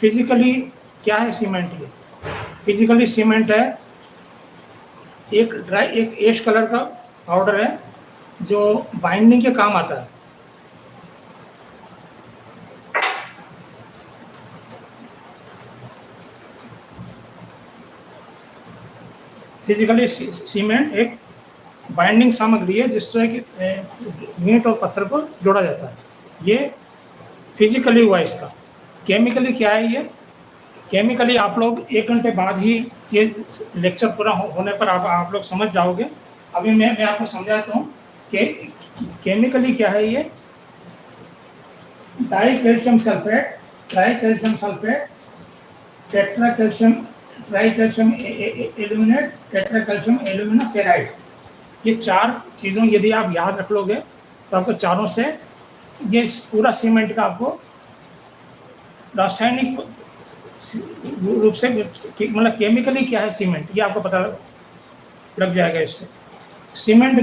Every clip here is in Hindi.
फिजिकली क्या है सीमेंट? ये फिजिकली सीमेंट है एक एश कलर का पाउडर है जो बाइंडिंग के काम आता है। फिजिकली सीमेंट एक बाइंडिंग सामग्री है जिससे कि ईंट और पत्थर को जोड़ा जाता है। ये फिजिकली हुआ इसका। केमिकली क्या है ये? केमिकली आप लोग 1 घंटे बाद ही ये लेक्चर पूरा होने पर आप लोग समझ जाओगे। अभी मैं आपको समझाता हूँ कि केमिकली क्या है ये। Die calcium sulphate, try calcium sulphate, tetra calcium, try calcium aluminate, tetra calcium alumina ferrite. ये 4 चीज़ों यदि आप याद रख लोगे तो आपको चारों से ये पूरा सीमेंट का आपको रासायनिक रूप से मतलब केमिकली क्या है सीमेंट ये आपको पता लग जाएगा इससे। सीमेंट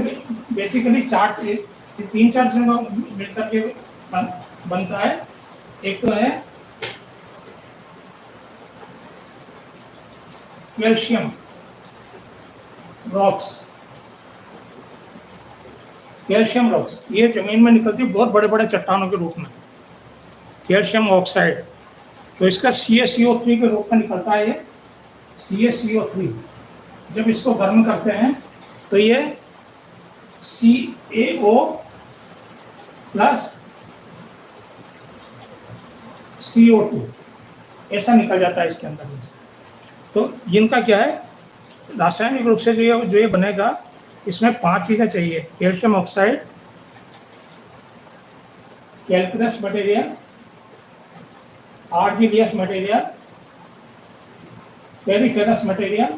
बेसिकली 3-4 चीज़ों का मिलकर के बनता है। एक तो है कैल्शियम रॉक्स। कैल्शियम रॉक्स ये जमीन में निकलती है बहुत बड़े बड़े चट्टानों के रूप में। कैल्शियम ऑक्साइड तो इसका CaCO3 के रूप में निकलता है ये CaCO3। जब इसको गर्म करते हैं तो ये CaO प्लस CO2 ऐसा निकल जाता है इसके अंदर में से। तो इनका क्या है रासायनिक रूप से जो ये बनेगा इसमें 5 चीज़ें चाहिए। Calcium oxide, calcareous material, argillaceous material, ferriferous material,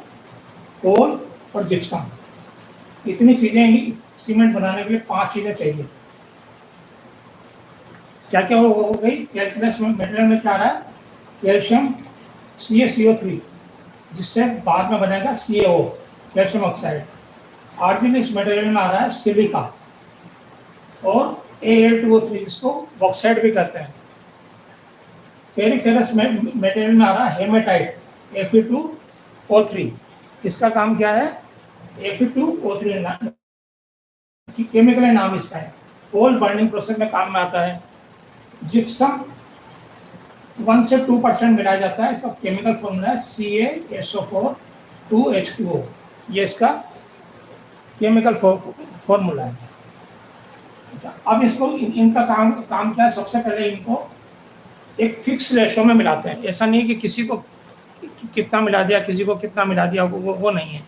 coal और जिप्सम। इतनी चीज़ें सीमेंट बनाने के लिए 5 चीज़ें चाहिए। क्या क्या हो गई? कैल्कुलस मटेरियल में क्या आ रहा है? कैल्शियम CaCO3 जिससे बाद में बनेगा CaO calcium oxide. Argillaceous material में आ रहा है सिलिका और Al2O3 जिसको बॉक्साइड भी कहते हैं। फेरिफेरस मटेरियल में आ रहा है हेमेटाइट Fe2O3। इसका काम क्या है? Fe2O3 केमिकल नाम इसका है। कोल बर्निंग प्रोसेस में काम में आता है। जिप्सम 1 से 2% मिलाया जाता है। इसका केमिकल फॉर्मूला है CaSO4 2H2O। ये इसका केमिकल फॉर्मूला है। अब इसको इनका काम क्या है? सबसे पहले इनको एक फिक्स रेशो में मिलाते हैं। ऐसा नहीं कि किसी को कितना मिला दिया किसी को कितना मिला दिया, वो नहीं है।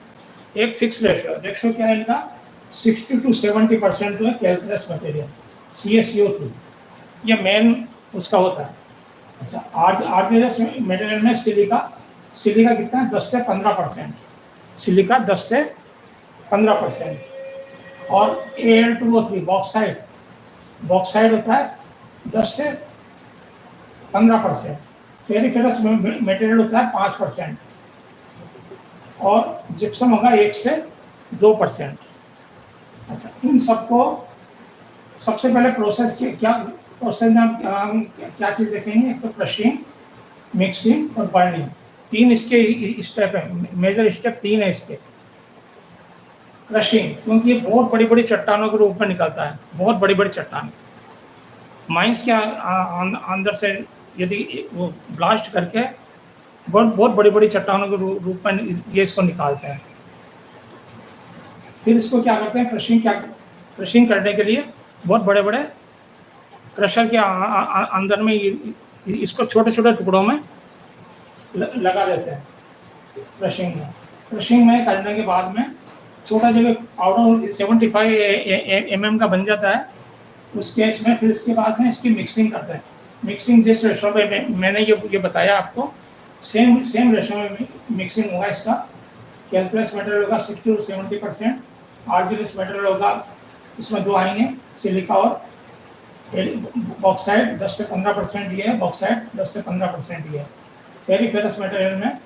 एक फिक्स रेशो क्या है इनका? 60 to 70% जो है कैल्कुलस मटेरियल CaCO3 ये मेन उसका होता है। अच्छा, आर्जिलियस मटेरियल में सिलिका कितना है? 10 से 15%। सिलिका 10 से 15%। और Al2O3 बॉक्साइड होता है 10 से 15%। फेरिफेरस मटेरियल होता है 5% और जिप्सम होगा 1 से 2%। अच्छा, इन सबको सबसे पहले प्रोसेस में हम क्या चीज़ देखेंगे? एक तो क्रशिंग, मिक्सिंग और बाइंडिंग। 3 इसके स्टेप है। मेजर स्टेप 3 है इसके। क्रशिंग क्योंकि ये बहुत बड़ी बड़ी चट्टानों के रूप में निकलता है। बहुत बड़ी बड़ी चट्टान माइंस के अंदर से यदि वो ब्लास्ट करके बहुत बड़ी बड़ी चट्टानों के रूप में ये इसको निकालते हैं। फिर इसको क्या करते हैं? क्रशिंग करने के लिए बहुत बड़े बड़े क्रशर के अंदर में इसको छोटे छोटे टुकड़ों में लगा देते हैं। क्रशिंग में करने के बाद में छोटा जब पाउडर 75 mm का बन जाता है उस केस में फिर इसके बाद में इसकी मिक्सिंग करते हैं। मिक्सिंग जिस रेशो में मैंने ये बताया आपको सेम रेशो में मिक्सिंग होगा इसका। कैल्कुलस मटेरियल होगा 60 to 70%। आर्जिलियस मटेरियल होगा, इसमें 2 आएंगे, सिलिका और बॉक्साइड 10 से 15% ये है। बॉक्साइड 10 से 15% ये है। फेरिफेरस मटेरियल में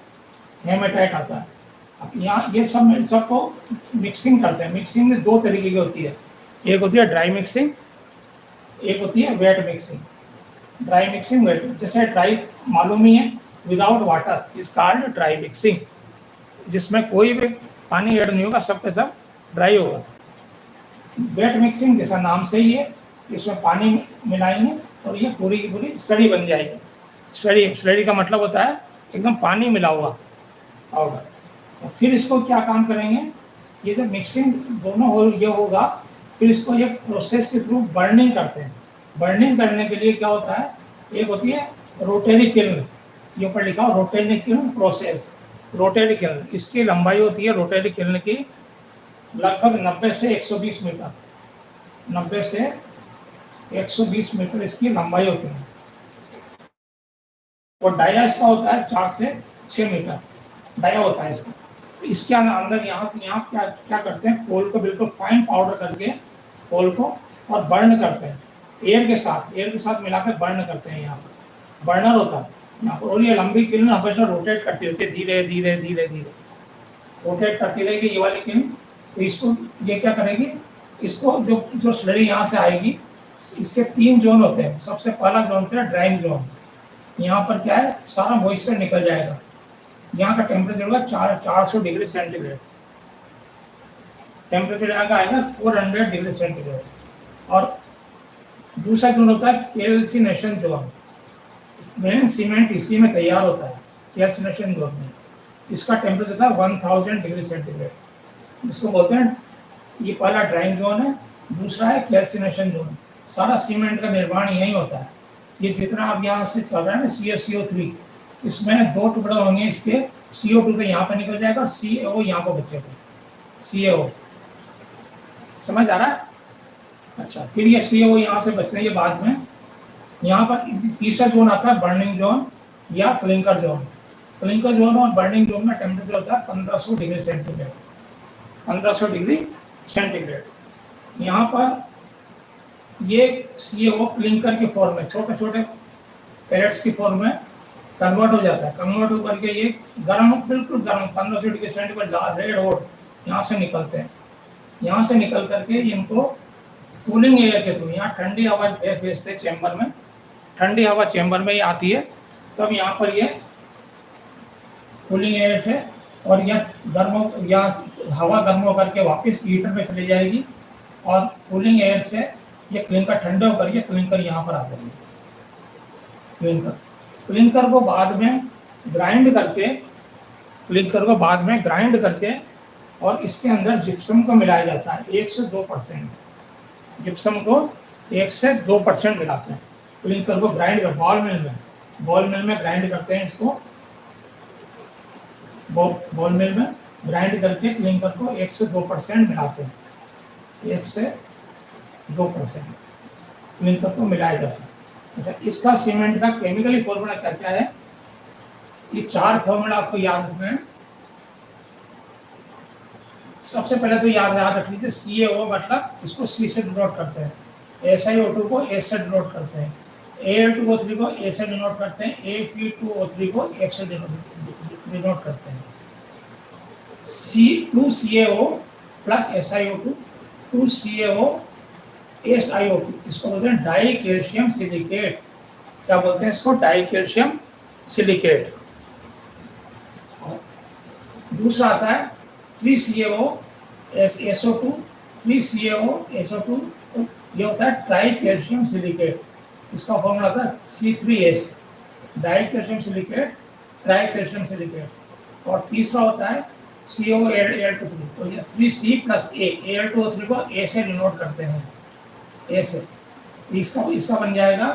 हेमेटाइट आता है। अब यहाँ ये सबको मिक्सिंग करते हैं। मिक्सिंग में 2 तरीके की होती है। एक होती है ड्राई मिक्सिंग, एक होती है wet mixing. Dry mixing method, जैसे ड्राई मालूम ही है, without water is called dry mixing, जिसमें कोई भी पानी ऐड नहीं होगा, सब के सब ड्राई होगा। वेट मिक्सिंग जैसा नाम से ही है, इसमें पानी मिलाएंगे और ये पूरी की पूरी स्लरी बन जाएगी। स्लरी का मतलब होता है एकदम पानी मिला हुआ पाउडर। और फिर इसको क्या काम करेंगे, ये जो मिक्सिंग दोनों हो ये होगा, फिर इसको एक प्रोसेस के थ्रू बर्निंग करते हैं। बर्निंग करने के लिए क्या होता है, एक होती है रोटरी किल्न, ये ऊपर लिखा हो rotary kiln process. Rotary kiln, इसकी लंबाई होती है रोटरी किल्न की लगभग 90 से 120 मीटर, 90 से 120 मीटर इसकी लंबाई होती है। और डाया इसका होता है 4 से 6 मीटर डाया होता है इसका। तो इसके अंदर यहाँ क्या क्या करते हैं, कोल को बिल्कुल फाइन पाउडर करके कोल को और बर्न करते हैं एयर के साथ मिलाकर बर्न करते हैं। यहाँ पर बर्नर होता है यहाँ पर, और ये लंबी किल्न हमेशा रोटेट करती रहती है, धीरे धीरे धीरे धीरे रोटेट करती रहेगी ये वाली किल्न। तो इसको ये क्या करेगी, इसको जो स्लरी यहाँ से आएगी, इसके 3 जोन होते हैं। सबसे पहला जोन होता है ड्राइंग जोन, यहाँ पर क्या है सारा मॉइस्चर निकल जाएगा। यहाँ का टेम्परेचर होगा 400 डिग्री सेंटीग्रेड, टेम्परेचर यहाँ का आएगा 400 डिग्री सेंटीग्रेड। और दूसरा जोन होता है कैल्सिनेशन जोन, मेन सीमेंट इसी में तैयार होता है कैल्सिनेशन जोन में, इसका टेम्परेचर होता है 1000 डिग्री सेंटीग्रेड। इसको बोलते हैं, ये पहला ड्राइंग जोन है, दूसरा है कैल्सिनेशन जोन। सारा सीमेंट का निर्माण यही होता है। ये जितना आप यहाँ से चल रहा है ना CO3, इसमें 2 टुकड़े होंगे इसके, CO2 तो यहाँ पर निकल जाएगा और CaO यहाँ पर बचेगा, CaO। समझ आ रहा है? अच्छा, फिर ये CaO यहाँ से बचने के बाद में यहाँ पर तीसरा जोन आता है बर्निंग जोन या क्लिंकर जोन। क्लिंकर जोन और बर्निंग जोन में टेम्परेचर होता है 1500 डिग्री सेंटीग्रेड, 1500 डिग्री सेंटीग्रेड। यहाँ पर ये CaO क्लिंकर के फॉर्म में, छोटे छोटे पैलेट्स की फॉर्म में कन्वर्ट हो जाता है। कन्वर्ट होकर के ये गर्म, बिल्कुल गर्म 1500 डिग्री सेंटीग्रेड रेड हॉट यहाँ से निकलते हैं। यहाँ से निकल करके इनको कूलिंग एयर के थ्रू, यहाँ ठंडी हवा भेजते हैं चैम्बर में, ठंडी हवा चैम्बर में ही आती है, तब यहाँ पर ये कूलिंग एयर से और यह हवा गर्म होकर के वापस हीटर में चली जाएगी और कूलिंग एयर से ये क्लिंकर ठंडे होकर ये क्लिंकर यहाँ पर आ जाएगी। क्लिंकर को बाद में ग्राइंड करके और इसके अंदर जिप्सम को मिलाया जाता है 1 से 2%। जिप्सम को 1 से 2% मिलाते हैं। क्लिंकर को ग्राइंड कर बॉल मिल में ग्राइंड करते हैं, इसको बॉल मिल में ग्राइंड करके क्लिंकर को 1 से 2% मिलाते हैं। 1 से 2% क्लिंकर को मिलाया जाता है। अच्छा, इसका सीमेंट का केमिकली फॉर्मूला क्या है, ये 4 फॉर्मूला आपको याद रखना है। सबसे पहले तो याद रख लीजिए, CaO मतलब इसको C से डिनोट करते हैं, SiO2 को S से डिनोट करते हैं, Al2O3 को A से डिनोट करते हैं, Fe2O3 को F से डिनोट करते हैं। 2CaO plus SiO2, 2CaO SiO2, इसको बोलते हैं डाई कैल्शियम सिलिकेट। क्या बोलते हैं इसको? Die calcium silicate. दूसरा आता है 3CaO SO2, 3CaO SO2, ये होता है ट्राई कैल्शियम सिलिकेट। इसका फॉर्मूला आता है C3S, die calcium silicate, tri calcium silicate. और तीसरा होता है CaO Al2O3, तो ये 3C प्लस A, Al2O3 को A से डिनोट करते हैं, A से। इसका बन जाएगा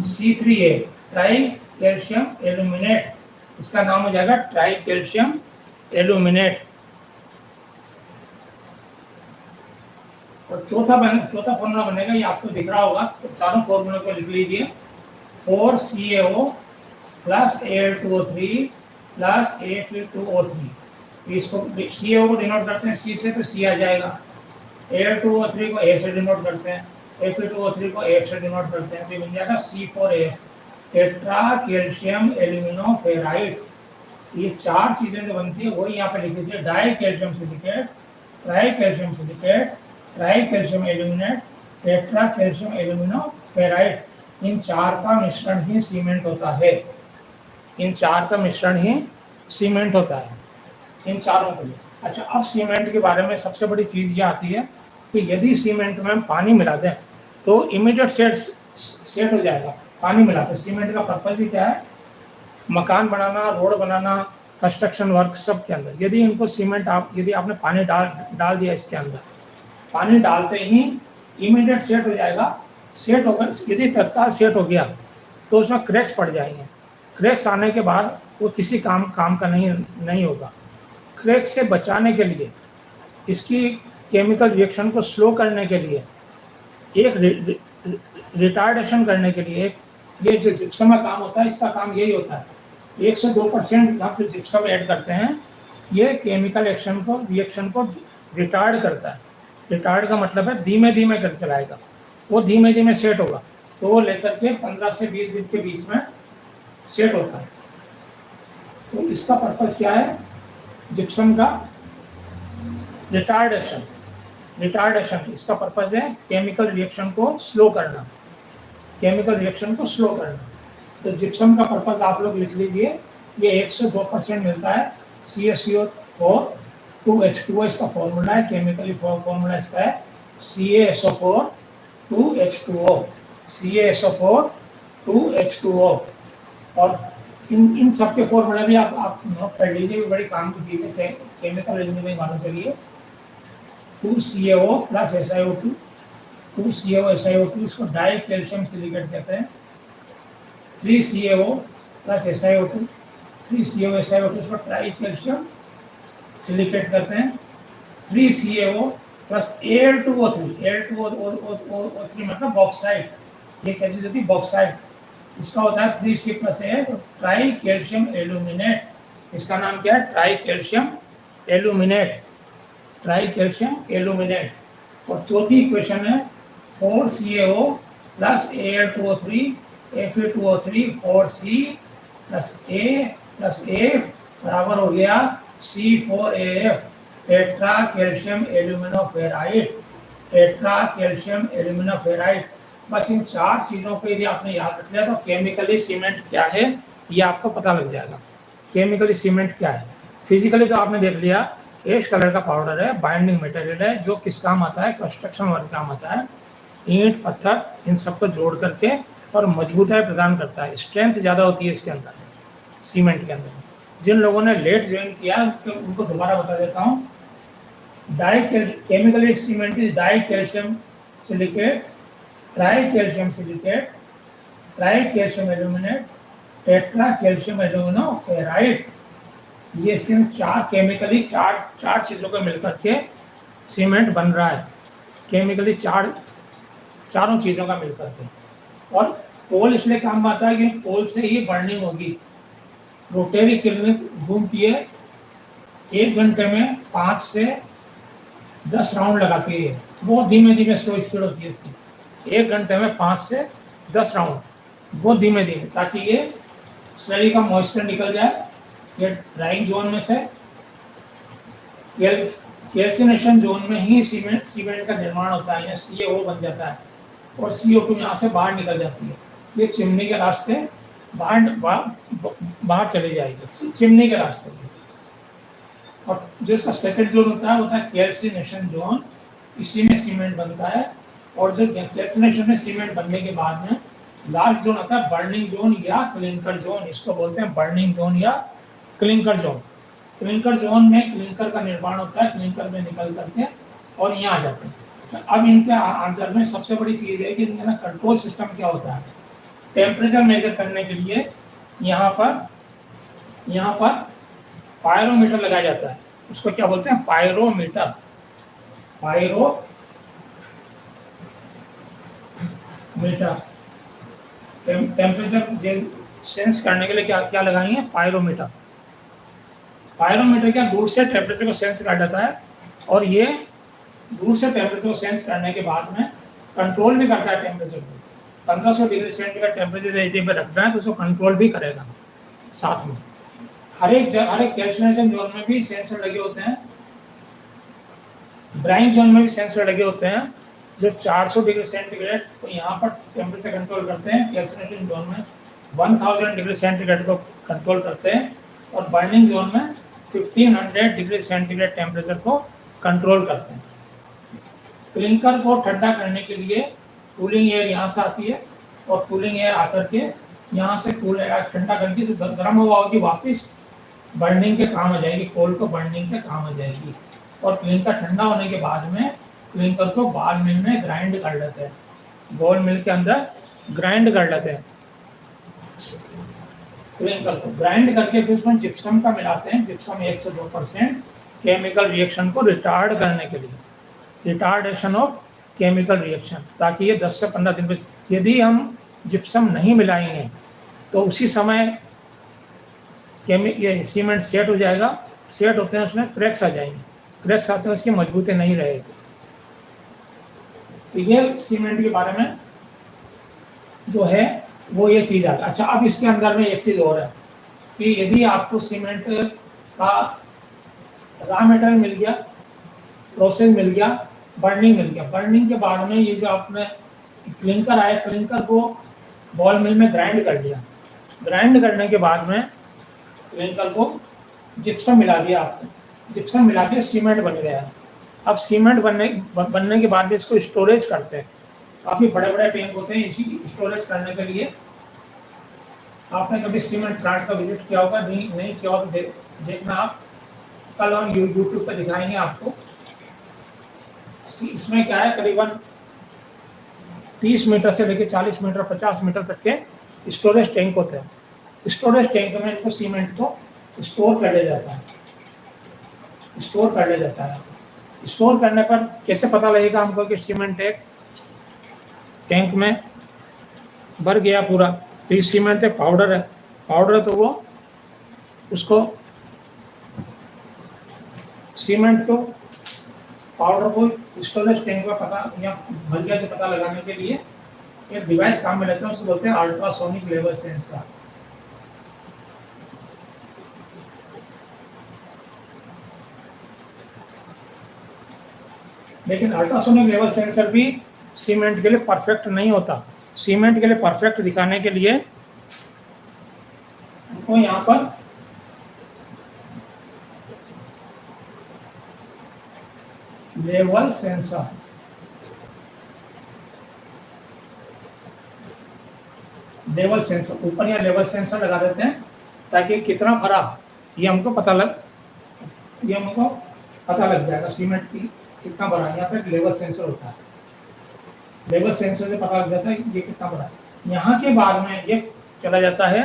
C3A, ट्राई कैल्शियम एल्यूमिनेट। इसका नाम हो जाएगा ट्राई कैल्शियम एल्यूमिनेट। और चौथा फॉर्मूला बनेगा, ये आपको दिख रहा होगा, तो चारों फॉर्मूले को लिख लीजिए। 4CaO plus Al2O3 plus Fe2O3। इसको CaO को डिनोट करते हैं C से, तो C आ जाएगा। Al2O3 को A से डिनोट करते हैं, Fe2O3 को F से डिनोट करते हैं, तो बन जाएगा C4F, टेट्रा कैल्शियम एल्यूमिनोफेराइड। ये 4 चीजें जो बनती है वही यहाँ पे लिख दीजिए, di calcium silicate, tri calcium silicate, tri calcium aluminate, tetra calcium aluminoferrite. इन चार का मिश्रण ही सीमेंट होता है। इन चार का मिश्रण ही सीमेंट होता है, इन चारों के लिए। अच्छा, अब सीमेंट के बारे में सबसे बड़ी चीज़ ये आती है कि यदि सीमेंट में हम पानी मिला दें तो इमीडिएट सेट हो जाएगा। पानी मिलाते, सीमेंट का पर्पज भी क्या है, मकान बनाना, रोड बनाना, कंस्ट्रक्शन वर्क सब के अंदर। यदि इनको सीमेंट यदि आपने पानी डाल दिया इसके अंदर, पानी डालते ही इमीडिएट सेट हो जाएगा। सेट होगा, यदि तत्काल सेट हो गया तो उसमें क्रैक्स पड़ जाएंगे। क्रैक्स आने के बाद वो किसी काम का नहीं होगा। क्रैक्स से बचाने के लिए, इसकी केमिकल रिएक्शन को स्लो करने के लिए, एक रिटार्डेशन करने के लिए, ये जो जिप्सम का काम होता है, इसका काम यही होता है। 1 से 2% आप जो जिप्सम ऐड करते हैं, ये केमिकल रिएक्शन को रिटार्ड करता है। रिटार्ड का मतलब है धीमे धीमे कर चलाएगा, वो धीमे धीमे सेट होगा, तो वो लेकर के 15 से 20 दिन के बीच में सेट होता है। तो इसका पर्पज क्या है, जिप्सम का रिटार्डेशन इसका पर्पज है केमिकल रिएक्शन को स्लो करना, तो जिप्सम का पर्पज आप लोग लिख लीजिए, ये 1 से 2% मिलता है। CaCO4 2H2O इसका फॉर्मूला है, केमिकली फॉर्मूला इसका है CaSO4 2H2O। और इन सब के फॉर्मूला भी आप नोट कर लीजिए, बड़ी काम की चीज़ है केमिकल इंजीनियरिंग वालों के लिए। 2CaO plus SiO2, 2CaO SiO2 इसको डाई कैल्शियम सिलिकेट कहते हैं। 3CaO plus SiO2, 3CaO SiO2 इसको ट्राई कैल्शियम सिलिकेट कहते हैं। 3CaO प्लस Al2O3 मतलब बॉक्साइट, ये क्या चीज़ होती है, बॉक्साइट। इसका होता है 3C प्लस A, तो ट्राई कैल्शियम एल्यूमिनेट। इसका नाम क्या है, ट्राई कैल्शियम एल्यूमिनेट। और चौथी इक्वेशन है 4CaO plus Al2O3 Fe2O3 4C plus A plus F बराबर हो गया C4AF, टेट्रा कैल्शियम एल्यूमिनोफेराइड। बस इन चार चीज़ों को यदि आपने याद रख लिया तो केमिकली सीमेंट क्या है ये आपको पता लग जाएगा। केमिकली सीमेंट क्या है, फिजिकली तो आपने देख लिया, एश कलर का पाउडर है, बाइंडिंग मटेरियल है, जो किस काम आता है, कंस्ट्रक्शन वर्क काम आता है। ईंट पत्थर इन सबको जोड़ करके और मजबूताई प्रदान करता है, स्ट्रेंथ ज़्यादा होती है इसके अंदर, सीमेंट के अंदर। जिन लोगों ने लेट ज्वाइन किया उनको दोबारा बता देता हूँ। Chemically cement is di calcium silicate, tri calcium silicate, tri calcium aluminate, tetra calcium aluminoferrite. ये इसके केमिकली चार चीज़ों को मिलकर के सीमेंट बन रहा है, केमिकली चारों चीज़ों का मिलकर के। और कोल इसलिए काम आता है कि कोल से ही बर्निंग होगी। रोटरी किल्न घूमती है, 1 घंटे में 5 से 10 राउंड लगाती है, बहुत धीमे धीमे स्लो स्पीड होती है इसकी। 1 घंटे में 5 से 10 राउंड, बहुत धीमे धीमे, ताकि ये स्लरी का मॉइस्चर निकल जाए। ये ड्राइंग जोन में से कैल्सिनेशन जोन में ही सीमेंट का निर्माण होता है, CaO बन जाता है और CO2 यहाँ से बाहर निकल जाती है। ये चिमनी के रास्ते बाहर चले जाएगी, चिमनी के रास्ते। और जो इसका सेकंड जोन होता है कैल्सिनेशन जोन, इसी में सीमेंट बनता है। और जो कैल्सिनेशन में सीमेंट बनने के बाद में लास्ट जोन आता है बर्निंग जोन या क्लिंकर जोन। इसको बोलते हैं बर्निंग जोन या क्लिंकर जोन। क्लिंकर जोन में क्लिंकर का निर्माण होता है, क्लिंकर में निकल करके और यहाँ आ जाते हैं। अब इनके अंदर में सबसे बड़ी चीज़ है कि इनका कंट्रोल सिस्टम क्या होता है। टेम्परेचर मेजर करने के लिए यहाँ पर पायरोमीटर लगाया जाता है। उसको क्या बोलते हैं, पायरोमीटर। टेम्परेचर सेंस करने के लिए क्या लगाएंगे, पायरोमीटर। पायरोमीटर क्या दूर से टेम्परेचर को सेंस कर देता है, और ये दूर से टेम्परेचर को सेंस करने के बाद में कंट्रोल भी करता है टेम्परेचर को। 1500 डिग्री सेंटीग्रेड टेम्परेचर यदि में रखना है तो उसको कंट्रोल भी करेगा साथ में। हर एक कैल्सिनेशन जोन में भी सेंसर लगे होते हैं, ड्राइंग जोन में भी सेंसर लगे होते हैं, जब 400 डिग्री सेंटीग्रेड, तो यहाँ पर टेम्परेचर कंट्रोल करते हैं कैल्सिनेटिंग जोन में, 1000 डिग्री सेंटीग्रेड को कंट्रोल करते हैं, और बर्निंग जोन में 1500 डिग्री सेंटीग्रेड टेम्परेचर को कंट्रोल करते हैं। क्लिंकर को ठंडा करने के लिए कूलिंग एयर यहाँ से आती है, और कूलिंग एयर आकर के यहाँ से कूल एयर ठंडा करके जो गर्म हवा होगी वापस बर्निंग के काम आ जाएगी, कोल को बर्निंग के काम आ जाएगी। और क्लिंकर ठंडा होने के बाद में क्लिंकर को बाल मिल में ग्राइंड कर लेते हैं, गोल मिल के अंदर ग्राइंड कर लेते हैं क्लिंकर को। ग्राइंड करके फिर उसमें जिप्सम का मिलाते हैं, जिप्सम 1 से 2% केमिकल रिएक्शन को रिटार्ड करने के लिए, रिटार्डेशन ऑफ केमिकल रिएक्शन, ताकि ये 10 से 15 दिन में, यदि हम जिप्सम नहीं मिलाएंगे तो उसी समय ये सीमेंट सेट हो जाएगा। सेट होते हैं उसमें क्रैक्स आ जाएंगे, क्रैक्स आते हैं उसकी मजबूती नहीं रहेगी। तो ये सीमेंट के बारे में जो है वो ये चीज़ आता है। अच्छा, अब इसके अंदर में एक चीज़ और है कि यदि आपको सीमेंट का रॉ मटेरियल मिल गया, प्रोसेस मिल गया, बर्निंग मिल गया, बर्निंग के बाद में ये जो आपने क्लिंकर आया, क्लिंकर को बॉल मिल में ग्राइंड कर लिया, ग्राइंड करने के बाद में क्लिंकर को जिप्सम मिला दिया आपने, जिप्सम मिला के सीमेंट बन गया। अब सीमेंट बनने के बाद भी इसको स्टोरेज करते हैं, काफ़ी बड़े बड़े टैंक होते हैं इसी स्टोरेज करने के लिए। आपने कभी सीमेंट प्लांट का विजिट किया होगा, नहीं किया हो तो देखना आप, कल हम यूट्यूब पर दिखाएंगे आपको। इसमें क्या है, करीबन 30 मीटर से लेकर 40 मीटर 50 मीटर तक के स्टोरेज टैंक होते हैं। स्टोरेज टैंक में इनको सीमेंट को स्टोर कर लिया जाता है, स्टोर कर लिया जाता है। स्टोर करने पर कैसे पता लगेगा हमको कि सीमेंट एक टैंक में भर गया पूरा? तो ये सीमेंट एक पाउडर है, पाउडर है तो वो उसको सीमेंट को पाउडर को स्टोरेज टैंक का पता या भर गया जो पता लगाने के लिए एक डिवाइस काम में लेते हैं, उसको बोलते हैं अल्ट्रासोनिक लेवल सेंसर। लेकिन अल्ट्रासोनिक लेवल सेंसर भी सीमेंट के लिए परफेक्ट नहीं होता। सीमेंट के लिए परफेक्ट दिखाने के लिए हमको यहाँ पर लेवल सेंसर, लेवल सेंसर ऊपर या लेवल सेंसर लगा देते हैं ताकि कितना भरा ये हमको पता लग जाएगा सीमेंट की कितना भरा है। यहाँ पे लेवल सेंसर होता है, लेवल सेंसर से पता लग जाता है ये कितना भरा है। यहाँ के बाद में ये चला जाता है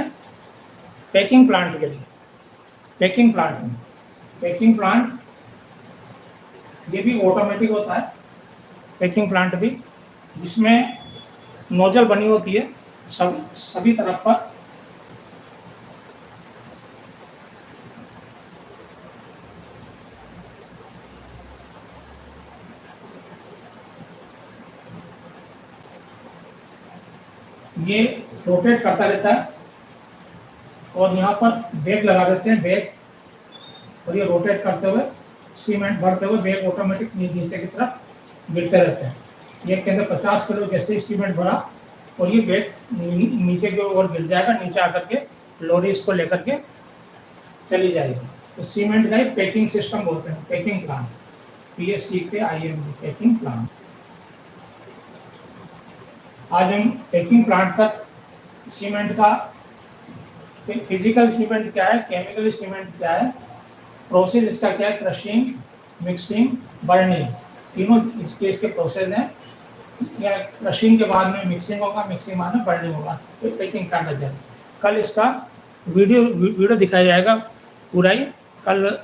पैकिंग प्लांट के लिए। पैकिंग प्लांट में, पैकिंग प्लांट ये भी ऑटोमेटिक होता है, पैकिंग प्लांट भी, जिसमें नोजल बनी होती है सभी तरफ पर। ये रोटेट करता रहता है और यहाँ पर बैग लगा देते हैं, बैग, और ये रोटेट करते हुए सीमेंट भरते हुए बैग ऑटोमेटिक नीचे की तरफ गिरते रहते हैं। ये के अंदर 50 किलो जैसे ही सीमेंट भरा और ये बैग नीचे की ओर गिर जाएगा, नीचे आकर के लोरी इसको लेकर के चली जाएगी। तो सीमेंट का एक पैकिंग सिस्टम बोलते हैं, packing plant, PACKING, packing plant. आज हम पैकिंग प्लांट तक सीमेंट का फिजिकल सीमेंट क्या है, केमिकल सीमेंट क्या है, प्रोसेस इसका क्या है, क्रशिंग, मिक्सिंग, बर्निंग, तीनों इसके प्रोसेस हैं। या क्रशिंग के बाद में मिक्सिंग होगा, मिक्सिंग बाद में बर्निंग होगा, तो पैकिंग प्लांट आ जाएगा। कल इसका वीडियो दिखाया जाएगा पूरा ही, कल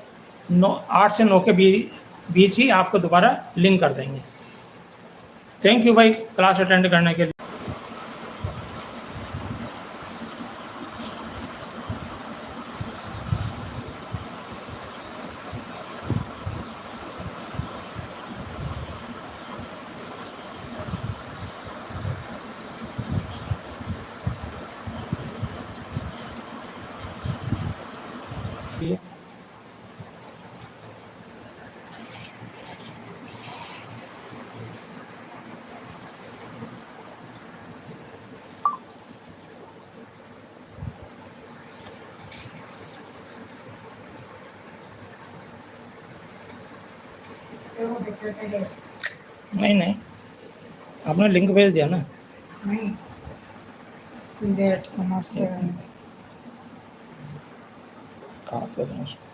8 से 9 के बीच ही आपको दोबारा लिंक कर देंगे। थैंक यू भाई क्लास अटेंड करने के लिए। नहीं नहीं, आपने लिंक भेज दिया ना। नहीं, डेट कमर्शियल कहा तो था उसको।